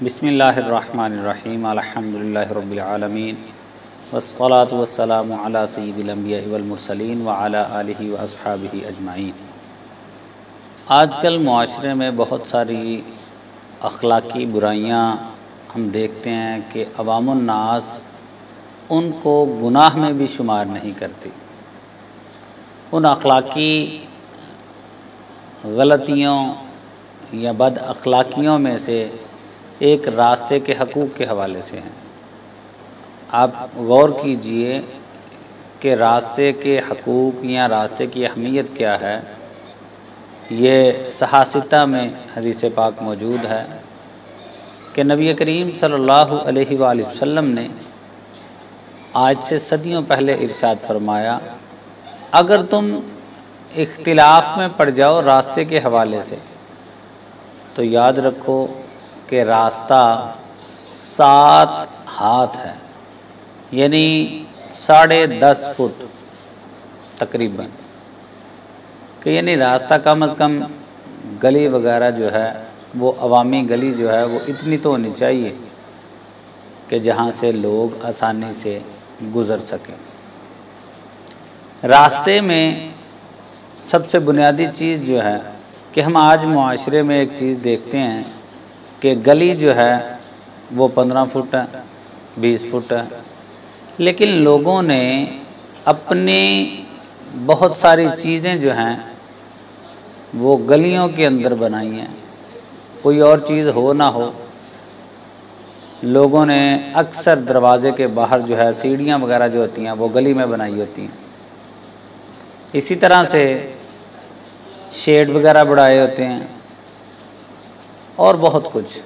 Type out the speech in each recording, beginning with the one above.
बिस्मिल्लाहिर्रहमानिर्रहीम अल्हम्दुलिल्लाहि रब्बिल आलमीन वस्सलातु वस्सलामु अला सय्यिदिल अंबिया'i वल मुरसलीन व अला आलिहि व अस्हाबिहि अजमाइन। आजकल मुआशरे में बहुत सारी अखलाकी बुराइयां हम देखते हैं कि अवामुन नास उनको गुनाह में भी शुमार नहीं करती। उन अखलाकी गलतियों या बद अखलाकियों में से एक रास्ते के हकूक़ के हवाले से हैं। आप गौर कीजिए कि रास्ते के हकूक़ या रास्ते की अहमियत क्या है। ये सहासिता में हदीस पाक मौजूद है कि नबी करीम सल्लल्लाहु अलैहि वसल्लम ने आज से सदियों पहले इरशाद फरमाया, अगर तुम इख्तिलाफ में पड़ जाओ रास्ते के हवाले से तो याद रखो कि रास्ता 7 हाथ है, यानी 10.5 फुट तकरीबन, कि यानी रास्ता कम अज़ कम गली वगैरह जो है वो अवामी गली जो है वो इतनी तो होनी चाहिए कि जहाँ से लोग आसानी से गुज़र सकें। रास्ते में सबसे बुनियादी चीज़ जो है कि हम आज मुआशरे में एक चीज़ देखते हैं कि गली जो है वो 15 फुट है, 20 फुट है, लेकिन लोगों ने अपनी बहुत सारी चीज़ें जो हैं वो गलियों के अंदर बनाई हैं। कोई और चीज़ हो ना हो, लोगों ने अक्सर दरवाज़े के बाहर जो है सीढ़ियाँ वगैरह जो होती हैं वो गली में बनाई होती हैं। इसी तरह से शेड वगैरह बढ़ाए होते हैं और बहुत कुछ।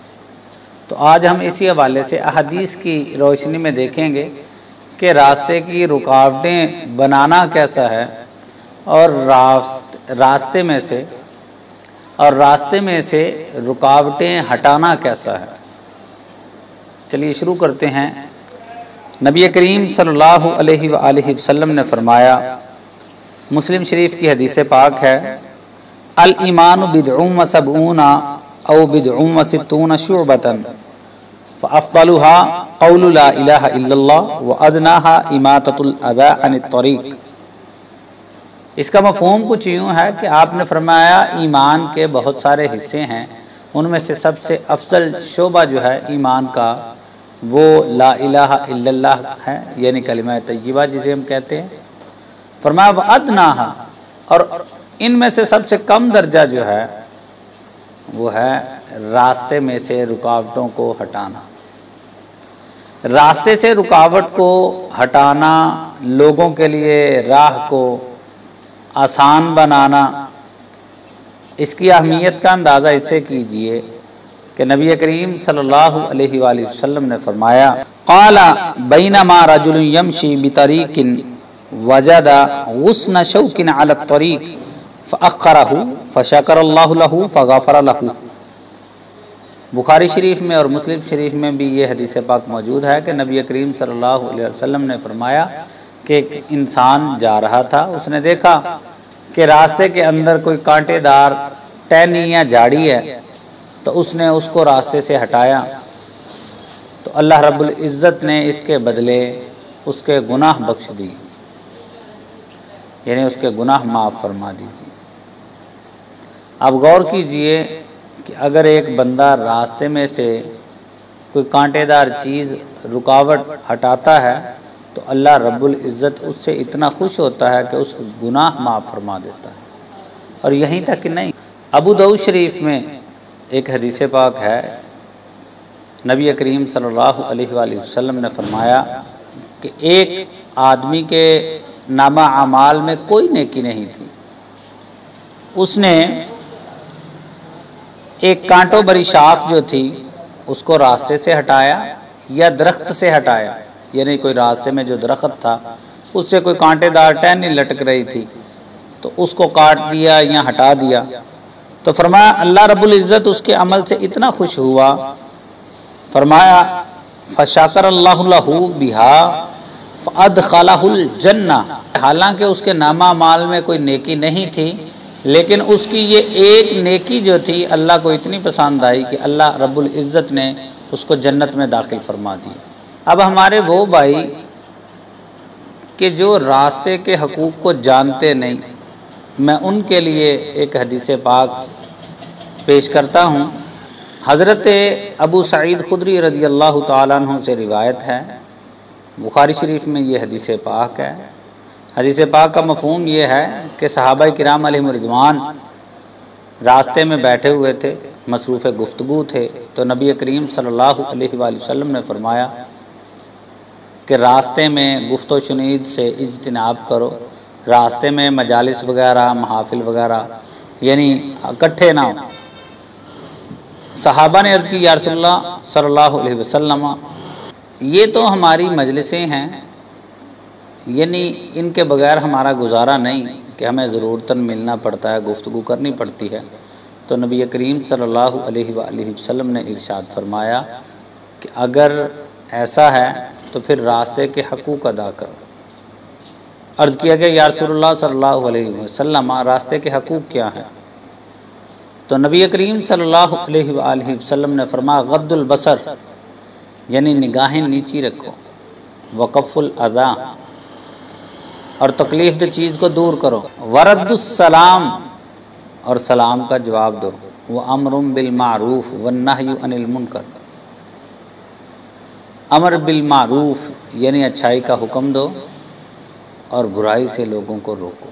तो आज हम इसी हवाले से अहदीस की रोशनी में देखेंगे कि रास्ते की रुकावटें बनाना कैसा है और रास्ते में से रुकावटें हटाना कैसा है। चलिए शुरू करते हैं। नबी करीम सल्लल्लाहु अलैहि वसल्लम ने फरमाया, मुस्लिम शरीफ की हदीस पाक है, अल ईमानु बिदउम व सबऊना औ बिदउम व सित्तून शुअबतन फअफ़्ज़लुहा क़ौलु ला इलाहा इल्लल्लाह व अदनाहा इमाततुल अज़ा अनित तरीक़। इसका मफ़हूम कुछ यूँ है कि आपने फरमाया ईमान के बहुत सारे हिस्से हैं, उनमें से सबसे अफजल शोबा जो है ईमान का वो ला इलाहा इल्लल्लाह है, यानी कलिमा तय्यबा जिसे हम कहते हैं। फरमाया व अदनाहा, और इनमें से सबसे कम दर्जा जो है वो है रास्ते में से रुकावटों को हटाना। रास्ते से रुकावट को हटाना, लोगों के लिए राह को आसान बनाना, इसकी अहमियत का अंदाज़ा इससे कीजिए कि नबी करीम सल्लल्लाहु अलैहि वसल्लम ने फरमाया, क़ाला बैनमा रजुल यमशी बितरीकिन वजदा गुस्न शौकिन अला तरीक़ फ़अख़रहु फ़शकरल्लाहु लहु फ़ग़फ़र लहु। बुखारी शरीफ में और मुस्लिम शरीफ में भी ये हदीस पाक मौजूद है कि नबी करीम सल्लल्लाहु अलैहि वसल्लम ने फरमाया कि एक इंसान जा रहा था, उसने देखा कि रास्ते के अंदर कोई कांटेदार टहनी या झाड़ी है, तो उसने उसको रास्ते से हटाया, तो अल्लाह रब्बुल इज़्ज़त ने इसके बदले उसके गुनाह बख्श दिए, यानी उसके गुनाह माफ़ फरमा दीजिए। अब गौर कीजिए कि अगर एक बंदा रास्ते में से कोई कांटेदार चीज़ रुकावट हटाता है तो अल्लाह रब्बुल इज़्ज़त उससे इतना खुश होता है कि उसके गुनाह माफ़ फरमा देता है। और यहीं तक कि नहीं, अबू दाऊद शरीफ में एक हदीस पाक है, नबी करीम सल्लल्लाहु अलैहि वसल्लम ने फरमाया कि एक आदमी के नामा अमाल में कोई नेकी नहीं थी, उसने एक कांटों भरी शाख जो थी उसको रास्ते से हटाया या दरख्त से हटाया, यानी कोई रास्ते में जो दरख्त था उससे कोई कांटेदार टहनी लटक रही थी तो उसको काट दिया या हटा दिया। तो फरमाया अल्लाह रब्बुल इज़्ज़त उसके अमल से इतना खुश हुआ, फरमाया फ़शकरल्लाहु लहु बिहा फ़अदख़लहुल जन्ना। हालांकि उसके नामा माल में कोई नेकी नहीं थी, लेकिन उसकी ये एक नेकी जो थी अल्लाह को इतनी पसंद आई कि अल्लाह रब्बुल इज़्ज़त ने उसको जन्नत में दाखिल फरमा दिया। अब हमारे वो भाई कि जो रास्ते के हकूक़ को जानते नहीं, मैं उनके लिए एक हदीस पाक पेश करता हूँ। हज़रत अबू सईद खुदरी रज़ी अल्लाह ताला अन्हु से रिवायत है, बुखारी शरीफ में ये हदीस पाक है। हदीस पाक का मफ़हूम ये है कि सहाबा किराम अलैहिम रिज़वान रास्ते में बैठे हुए थे, मसरूफ़ गुफ्तगू थे, तो नबी करीम सल्लल्लाहु अलैहि वसल्लम ने फरमाया कि रास्ते में गुफ्तो शुनीद से इज्तिनाब करो, रास्ते में मजालिस वगैरह, महाफिल वगैरह यानी इकट्ठे ना हो। सहाबा ने अर्ज़ की, या रसूलल्लाह सल्लल्लाहु अलैहि वसल्लम, ये तो हमारी मजलिसें हैं, यानी इनके बगैर हमारा गुजारा नहीं, कि हमें ज़रूरतन मिलना पड़ता है, गुफ्तगू करनी पड़ती है। तो नबी करीम सल्लल्लाहु अलैहि वसल्लम ने इरशाद फरमाया कि अगर ऐसा है तो फिर रास्ते के हकूक़ अदा करो। अर्ज़ किया गया, या रसूलल्लाह सल्लल्लाहु अलैहि वसल्लम, रास्ते के हकूक़ क्या हैं? तो नबी करीम सल्लल्लाहु अलैहि वसल्लम ने फरमाया, गद्दुल बसर, यानी निगाहें नीची रखो, वक़फ़ुल अज़ा, और तकलीफ़ दे चीज़ को दूर करो, वरद्दुस सलाम, और सलाम का जवाब दो, व अमरुम बिल मारूफ़ व नह्यु अनिल मुनकर, अमर बिल मारूफ़ यानी अच्छाई का हुक्म दो और बुराई से लोगों को रोको।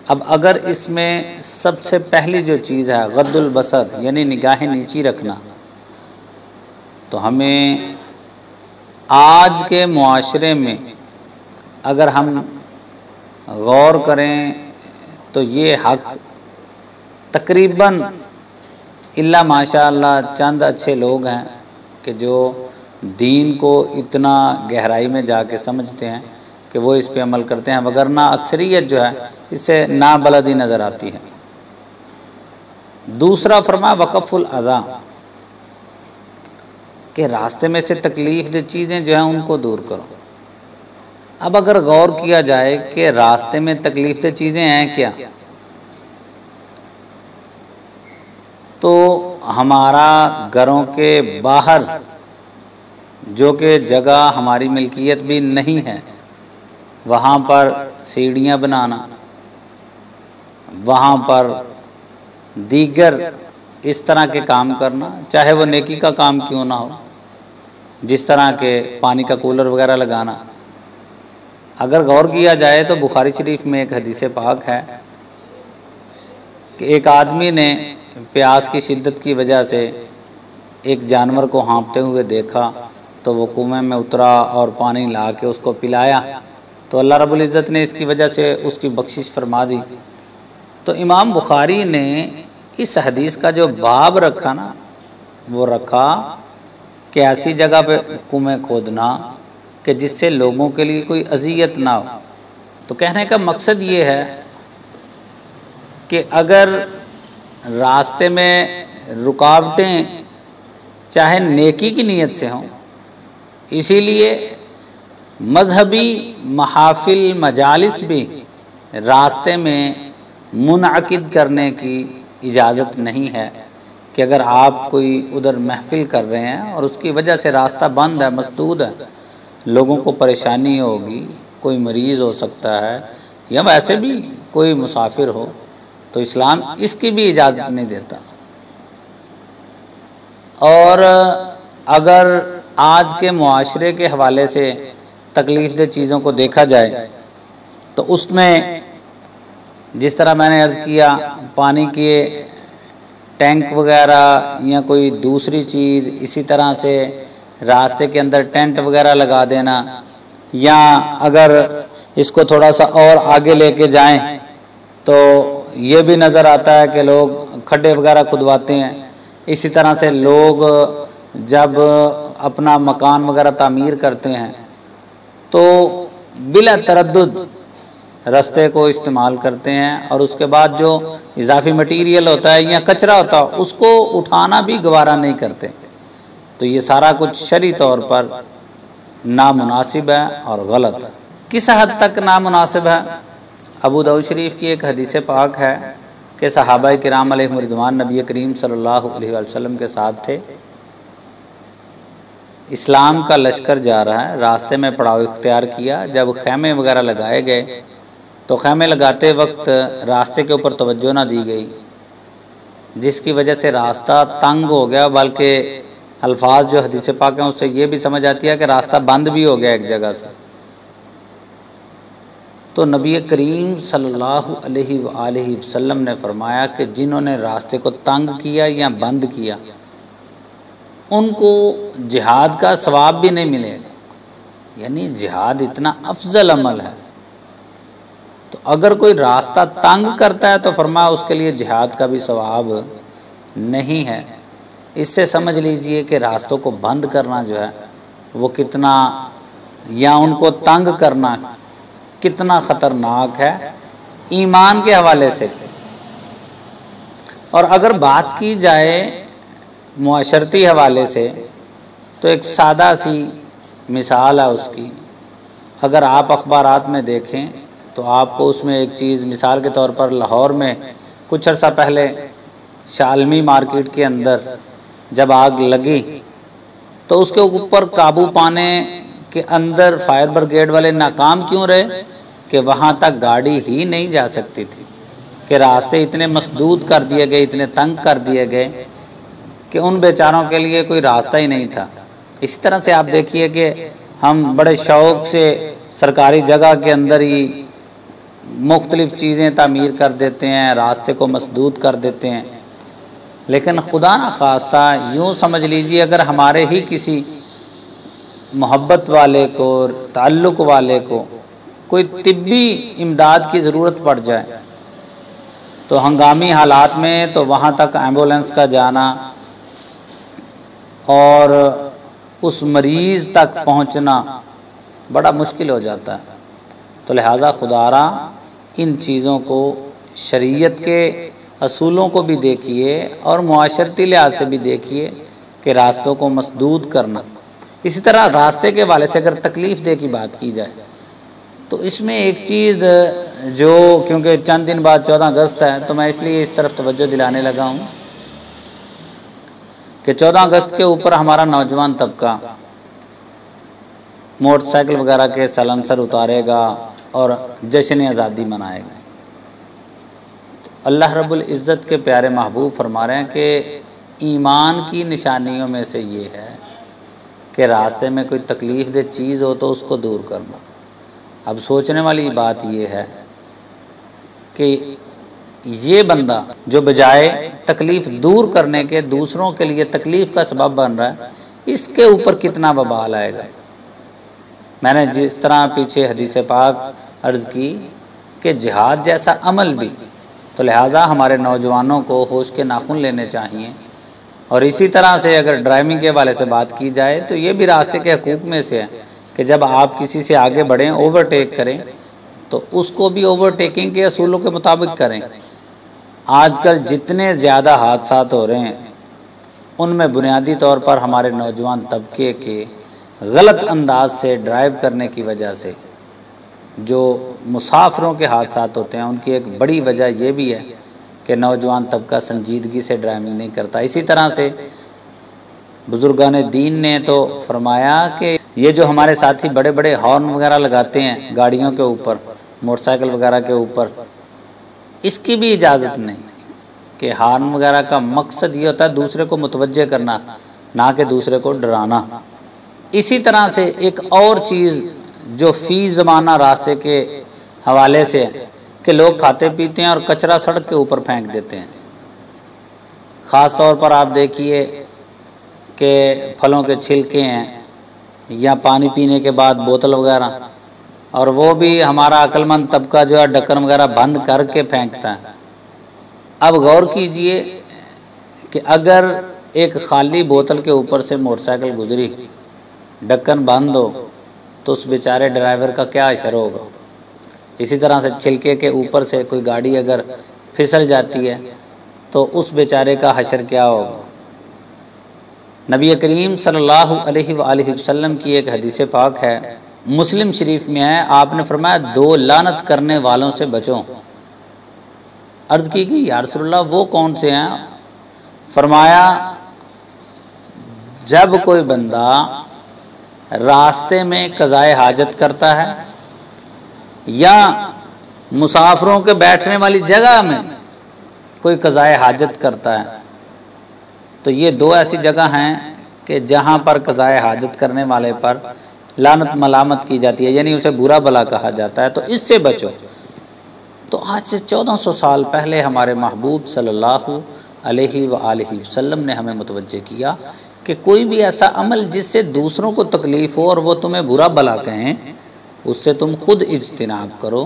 अब अगर इसमें सबसे पहली जो चीज़ है गद्दुल बसर यानी निगाहें नीची रखना, तो हमें आज के मुआशरे में अगर हम गौर करें तो ये हक़ तकरीबन इल्ला माशाअल्लाह चंद अच्छे लोग हैं कि जो दीन को इतना गहराई में जाके समझते हैं कि वो इस पे अमल करते हैं, वगरना अक्सरियत जो है इससे नाबलदी नज़र आती है। दूसरा फरमा वक़फ़ुल अज़ा, कि रास्ते में से तकलीफ़ दे चीज़ें जो हैं उनको दूर करो। अब अगर गौर किया जाए कि रास्ते में तकलीफ़ दे चीज़ें हैं क्या, तो हमारा घरों के बाहर जो कि जगह हमारी मिल्कियत भी नहीं है, वहाँ पर सीढ़ियाँ बनाना, वहाँ पर दीगर इस तरह के काम करना, चाहे वो नेकी का काम क्यों ना हो, जिस तरह के पानी का कूलर वगैरह लगाना। अगर गौर किया जाए तो बुखारी शरीफ में एक हदीस पाक है कि एक आदमी ने प्यास की शिद्दत की वजह से एक जानवर को हाँफते हुए देखा, तो वो कुएं में उतरा और पानी ला के उसको पिलाया, तो अल्लाह रब्बुल इज़्ज़त ने इसकी वजह से उसकी बख्शिश फरमा दी। तो इमाम बुखारी ने इस हदीस का जो बाब रखा ना, वो रखा कि ऐसी जगह पे कुएं खोदना कि जिससे लोगों के लिए कोई अज़ियत ना हो। तो कहने का मकसद ये है कि अगर रास्ते में रुकावटें चाहे नेकी की नीयत से हों, इसीलिए मजहबी महाफिल मजालिस भी रास्ते में मुनअकिद करने की इजाज़त नहीं है कि अगर आप कोई उधर महफिल कर रहे हैं और उसकी वजह से रास्ता बंद है, मसदूद है, लोगों को परेशानी होगी, कोई मरीज़ हो सकता है या वैसे भी कोई मुसाफिर हो, तो इस्लाम इसकी भी इजाज़त नहीं देता। और अगर आज के मुआशरे के हवाले से तकलीफ़ दे चीज़ों को देखा जाए तो उसमें जिस तरह मैंने अर्ज़ किया, पानी के टैंक वगैरह या कोई दूसरी चीज़, इसी तरह से रास्ते के अंदर टेंट वगैरह लगा देना, या अगर इसको थोड़ा सा और आगे लेके जाएं तो ये भी नज़र आता है कि लोग खड्डे वगैरह खुदवाते हैं। इसी तरह से लोग जब अपना मकान वगैरह तामीर करते हैं तो बिला तरद्दुद रास्ते को इस्तेमाल करते हैं, और उसके बाद जो इजाफी मटीरियल होता है या कचरा होता है उसको उठाना भी गवारा नहीं करते। तो ये सारा कुछ शरई तौर पर नामुनासिब है और गलत है। किस हद तक नामुनासिब है? अबू दाऊद शरीफ की एक हदीस पाक है कि सहाबा किराम अलैहिम रिज़वान नबी करीम सल्लल्लाहु अलैहि वसल्लम के साथ थे। इस्लाम का लश्कर जा रहा है, रास्ते में पड़ाव इख्तियार किया। जब खैमे वगैरह लगाए गए तो खैमे लगाते वक्त रास्ते के ऊपर तवज्जो ना दी गई, जिसकी वजह से रास्ता तंग हो गया। बल्कि अल्फाज जो हदीस पाक हैं उससे ये भी समझ आती है कि रास्ता बंद भी हो गया एक जगह से। तो नबी करीम सल्लल्लाहु अलैहि वसल्लम ने फरमाया कि जिन्होंने रास्ते को तंग किया या बंद किया उनको जिहाद का सवाब भी नहीं मिलेगा। यानी जिहाद इतना अफजल अमल है, तो अगर कोई रास्ता तंग करता है तो फरमाया उसके लिए जिहाद का भी सवाब नहीं है। इससे समझ लीजिए कि रास्तों को बंद करना जो है वो कितना, या उनको तंग करना कितना ख़तरनाक है ईमान के हवाले से। और अगर बात की जाए मुआशरती हवाले से तो एक सादा सी मिसाल है उसकी। अगर आप अखबारात में देखें तो आपको उसमें एक चीज़, मिसाल के तौर पर लाहौर में कुछ अर्सा पहले शालमी मार्केट के अंदर जब आग लगी तो उसके ऊपर काबू पाने के अंदर फायर ब्रिगेड वाले नाकाम क्यों रहे कि वहाँ तक गाड़ी ही नहीं जा सकती थी, कि रास्ते इतने मसदूद कर दिए गए, इतने तंग कर दिए गए कि उन बेचारों के लिए कोई रास्ता ही नहीं था। इसी तरह से आप देखिए कि हम बड़े शौक़ से सरकारी जगह के अंदर ही मुख्तलिफ़ चीज़ें तामीर कर देते हैं, रास्ते को मसदूद कर देते हैं। लेकिन खुदा न खास्ता यूँ समझ लीजिए अगर हमारे ही किसी मोहब्बत वाले को, ताल्लुक़ वाले को कोई तिब्बी इमदाद की ज़रूरत पड़ जाए तो हंगामी हालात में तो वहाँ तक एम्बुलेंस का जाना और उस मरीज़ तक पहुँचना बड़ा मुश्किल हो जाता है। तो लिहाजा खुदारा इन चीज़ों को, शरीयत के असूलों को भी देखिए और मुआशरती लिहाज से भी देखिए कि रास्तों को मसदूद करना। इसी तरह रास्ते के वाले से अगर तकलीफ़ दे की बात की जाए तो इसमें एक चीज़ जो, क्योंकि चंद दिन बाद 14 अगस्त है तो मैं इसलिए इस तरफ तवज्जो दिलाने लगा हूँ कि 14 अगस्त के ऊपर हमारा नौजवान तबका मोटरसाइकिल वगैरह के सलंसर उतारेगा और जश्न आज़ादी मनाएगा। अल्लाह रब्बुल इज़्ज़त के प्यारे महबूब फरमा रहे हैं कि ईमान की निशानियों में से ये है कि रास्ते में कोई तकलीफ़ दे चीज़ हो तो उसको दूर करना। अब सोचने वाली बात ये है कि ये बंदा जो बजाय तकलीफ़ दूर करने के दूसरों के लिए तकलीफ़ का सबब बन रहा है, इसके ऊपर कितना वबाल आएगा। मैंने जिस तरह पीछे हदीस पाक अर्ज़ की कि जिहाद जैसा अमल भी, तो लिहाजा हमारे नौजवानों को होश के नाखून लेने चाहिए। और इसी तरह से अगर ड्राइविंग के वाले से बात की जाए तो ये भी रास्ते के हकूक़ में से है कि जब आप किसी से आगे बढ़ें, ओवरटेक करें, तो उसको भी ओवरटेकिंग के असूलों के मुताबिक करें। आजकल जितने ज़्यादा हादसात हो रहे हैं उनमें बुनियादी तौर पर हमारे नौजवान तबके के गलत अंदाज से ड्राइव करने की वजह से जो मुसाफिरों के हादसात होते हैं उनकी एक बड़ी वजह यह भी है कि नौजवान तबका संजीदगी से ड्राइविंग नहीं करता। इसी तरह से बुजुर्गान दीन ने तो फरमाया कि ये जो हमारे साथी बड़े बड़े हॉर्न वगैरह लगाते हैं गाड़ियों के ऊपर, मोटरसाइकिल वगैरह के ऊपर, इसकी भी इजाज़त नहीं कि हॉर्न वगैरह का मकसद ये होता है दूसरे को मुतवज्जे करना, ना कि दूसरे को डराना। इसी तरह से एक और चीज़ जो फ़ी ज़माना रास्ते के हवाले से है कि लोग खाते पीते हैं और कचरा सड़क के ऊपर फेंक देते हैं। ख़ास तौर पर आप देखिए कि फलों के छिलके हैं या पानी पीने के बाद बोतल वगैरह, और वो भी हमारा अक्लमंद तबका जो है ढक्कन वगैरह बंद करके फेंकता है। अब गौर कीजिए कि अगर एक खाली बोतल के ऊपर से मोटरसाइकिल गुजरी, ढक्कन बंद हो, तो उस बेचारे ड्राइवर का क्या असर होगा। इसी तरह से छिलके के ऊपर से कोई गाड़ी अगर फिसल जाती है तो उस बेचारे का हशर क्या होगा। नबी करीम सल्लल्लाहु अलैहि वसल्लम की एक हदीस पाक है, मुस्लिम शरीफ में है, आपने फरमाया 2 लानत करने वालों से बचो। अर्ज़ की गई या रसूलल्लाह वो कौन से हैं। फरमाया जब कोई बंदा रास्ते में क़ज़ाए हाजत करता है या मुसाफिरों के बैठने वाली जगह में कोई क़ज़ाए हाजत करता है, तो ये दो ऐसी जगह हैं कि जहाँ पर क़ज़ाए हाजत करने वाले पर लानत मलामत की जाती है, यानी उसे बुरा भला कहा जाता है। तो इससे बचो। तो आज से 1400 साल पहले हमारे महबूब सल्लल्लाहु अलैहि वसल्लम ने हमें मुतवज्जे किया कि कोई भी ऐसा अमल जिससे दूसरों को तकलीफ़ हो और वो तुम्हें बुरा भला कहें, उससे तुम खुद इज्तिनाब करो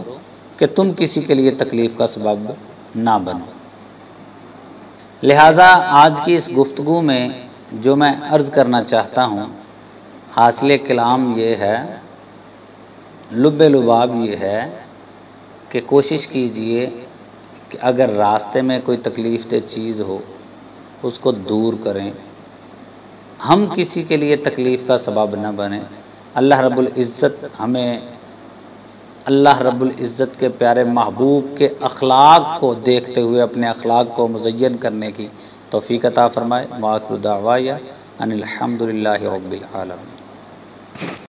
कि तुम किसी के लिए तकलीफ़ का सबब ना बनो। लिहाजा आज की इस गुफ्तगू में जो मैं अर्ज़ करना चाहता हूँ, हासिल कलाम ये है, लुब्बे लुबाब ये है कि कोशिश कीजिए कि अगर रास्ते में कोई तकलीफ़ दे चीज़ हो उसको दूर करें, हम किसी के लिए तकलीफ़ का सबब न बने। अल्लाह रब्बुल इज़्ज़त हमें अल्लाह रब्बुल इज़्ज़त के प्यारे महबूब के अखलाक को देखते हुए अपने अखलाक को मुज़य्यन करने की तौफ़ीक़ अता फ़रमाए। व आखिरु दावाया अनिल हम्दुलिल्लाहि रब्बिल आलमीन।